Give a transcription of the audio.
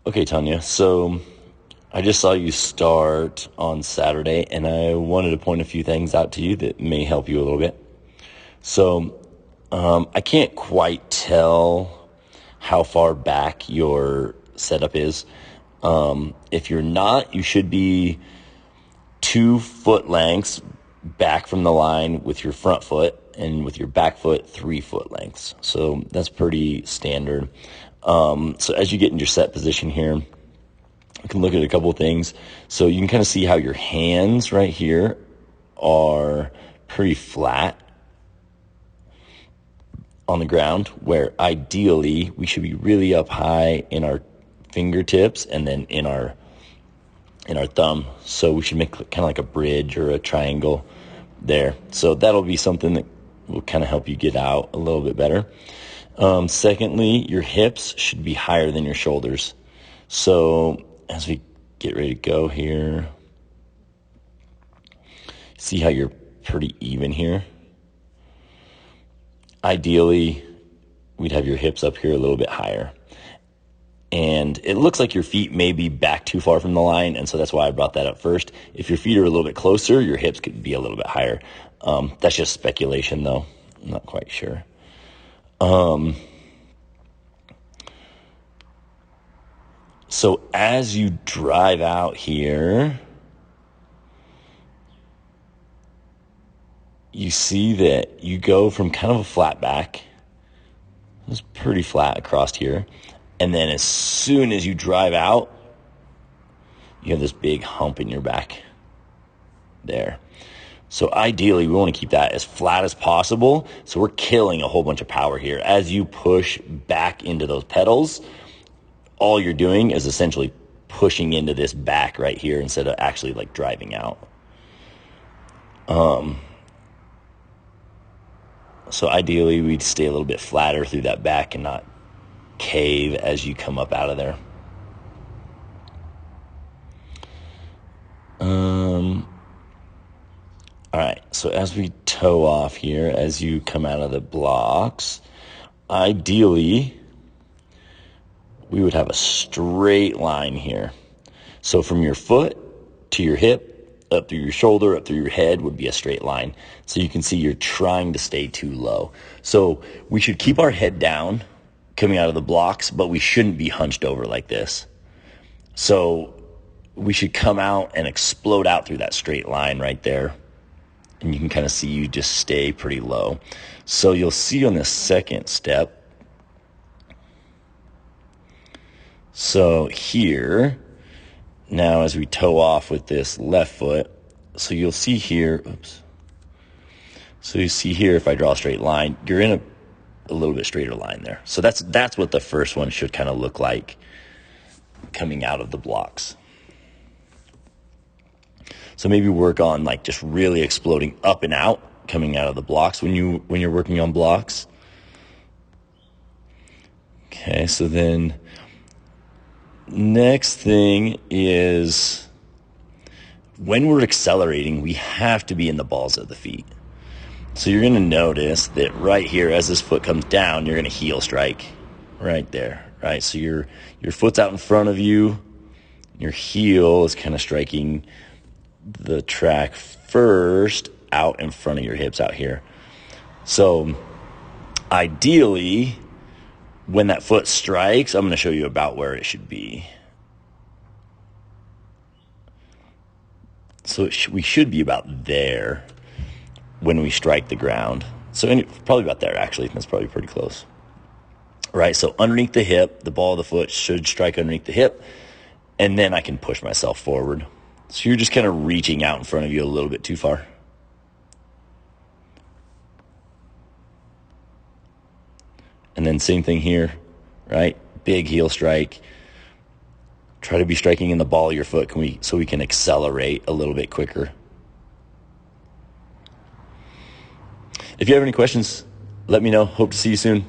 Okay, Tanya. So I just saw you start on Saturday, and I wanted to point a few things out to you that may help you a little bit. So I can't quite tell how far back your setup is. If you're not, you should be 2 foot lengths back from the line with your front foot, and with your back foot 3 foot lengths. So that's pretty standard. So as you get in your set position here, you can look at a couple of things. So you can kind of see how your hands right here are pretty flat on the ground, where ideally we should be really up high in our fingertips and then in our thumb. So we should make kind of like a bridge or a triangle there. So that'll be something that will kind of help you get out a little bit better. Secondly, your hips should be higher than your shoulders. So as we get ready to go here, see how you're pretty even here. Ideally, we'd have your hips up here a little bit higher. And it looks like your feet may be back too far from the line, and so that's why I brought that up first. If your feet are a little bit closer, your hips could be a little bit higher. That's just speculation, though. I'm not quite sure. So as you drive out here, you see that you go from kind of a flat back. It's pretty flat across here. And then as soon as you drive out, you have this big hump in your back there. So ideally, we want to keep that as flat as possible. So we're killing a whole bunch of power here. As you push back into those pedals, all you're doing is essentially pushing into this back right here instead of actually like driving out. So ideally, we'd stay a little bit flatter through that back and not cave as you come up out of there. All right, so as we toe off here, as you come out of the blocks, ideally, we would have a straight line here. So from your foot to your hip, up through your shoulder, up through your head would be a straight line. So you can see you're trying to stay too low. So we should keep our head down coming out of the blocks, but we shouldn't be hunched over like this. So we should come out and explode out through that straight line right there. And you can kind of see you just stay pretty low. So you'll see on the second step. So here, now as we toe off with this left foot, so you'll see here, So you see here, if I draw a straight line, you're in a little bit straighter line there. So that's what the first one should kind of look like coming out of the blocks. So maybe work on like just really exploding up and out coming out of the blocks when you're working on blocks. Okay, so then next thing is when we're accelerating, we have to be in the balls of the feet. So you're going to notice that right here, as this foot comes down, you're going to heel strike right there, right? So your foot's out in front of you. Your heel is kind of striking the track first out in front of your hips out here. So ideally, when that foot strikes, I'm going to show you about where it should be. So we should be about there when we strike the ground. So probably about there, actually. That's probably pretty close. Right, so underneath the hip, the ball of the foot should strike underneath the hip, and then I can push myself forward. So you're just kind of reaching out in front of you a little bit too far. And then same thing here, right? Big heel strike. Try to be striking in the ball of your foot so we can accelerate a little bit quicker. If you have any questions, let me know. Hope to see you soon.